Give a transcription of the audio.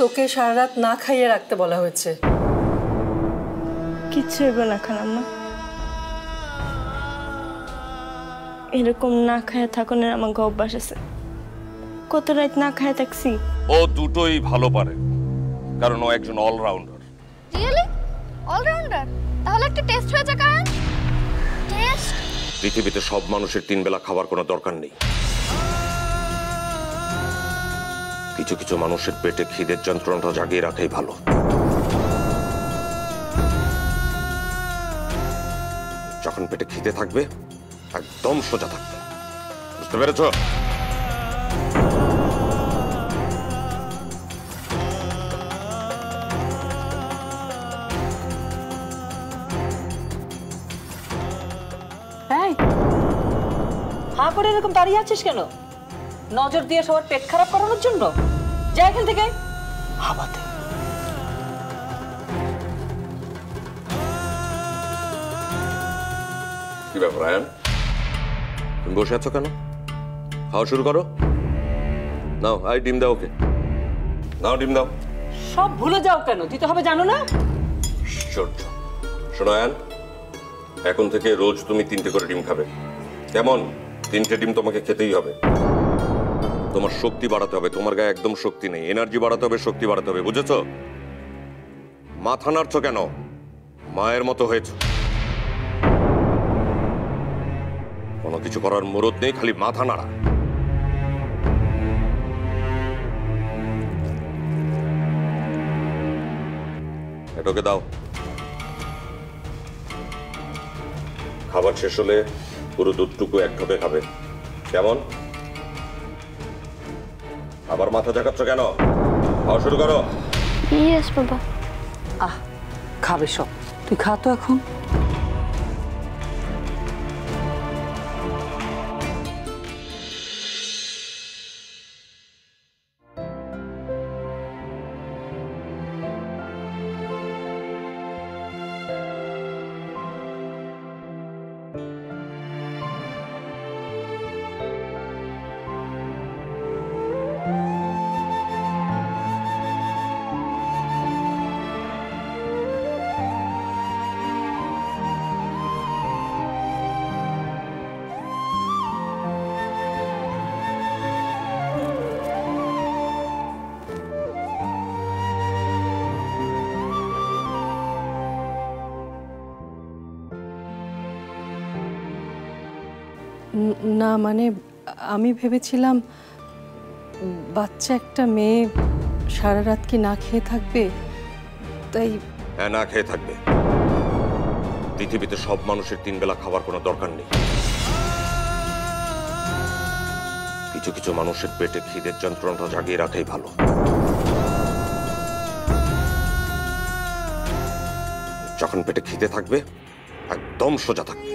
তোকে সারা রাত না খাইয়ে রাখতে বলা হয়েছে। কিচ্ছু হইব না খালাম্মা, এরকম না খায় থাকুনের আমার অভ্যাস আছে। কত রাত না খায় থাকছি। ও দুটোই ভালো পারে, কারণ ও একজন অলরাউন্ডার। Really allrounder? তাহলে একটা টেস্ট হয়ে যাক। টেস্ট? পৃথিবীতে সব মানুষের 3 বেলা খাবার কোনো দরকার নেই। কিছু কিছু মানুষের পেটে খিদের যন্ত্রণাটা জাগিয়ে রাখাই ভালো। যখন পেটে খিদে থাকবে একদম সোজা থাকবে, বুঝতে পেরেছ? হা করে এরকম দাঁড়িয়ে আছিস কেন? নজর দিয়ে সবার পেট খারাপ করানোর জন্য? যা এখান থেকে। হাবাতে কি ব্যাপার আয়ান, তুমি বসে আছো কেন? খাওয়া শুরু করো। নাও, ডিম দাও ওকে। নাও ডিম দাও। সব ভুলে যাও কেন? দিতে হবে জানো না? আশ্চর্য। শোনো আয়ান, এখন থেকে রোজ তুমি 3টে করে ডিম খাবে, কেমন? 3টে ডিম তোমাকে খেতেই হবে। তোমার শক্তি বাড়াতে হবে। তোমার গায়ে একদম শক্তি নেই, এনার্জি বাড়াতে হবে, শক্তি বাড়াতে হবে, বুঝেছো? মাথা নাড়ছো কেন? মায়ের মতো হয়েছ। কোনো কিছু করার মুরদ নেই, খালি মাথা নাড়া। এটাকে দাও। খাবার শেষ হলে পুরো দুধটুকু এক ঢোকে খাবে, কেমন? আবার মাথা ঝাঁকাচ্ছ কেন? খাওয়া শুরু করো। ইয়েস বাবা। খাবে সব, তুই খা তো এখন। না মানে আমি ভেবেছিলাম বাচ্চা একটা মেয়ে সারা রাত কি না খেয়ে থাকবে, তাই। হ্যাঁ, না খেয়ে থাকবে। পৃথিবীতে সব মানুষের 3 বেলা খাবার কোনো দরকার নেই। কিছু কিছু মানুষের পেটে খিদের যন্ত্রণাটা জাগিয়ে রাখাই ভালো। যখন পেটে খিদে থাকবে একদম সোজা থাকবে।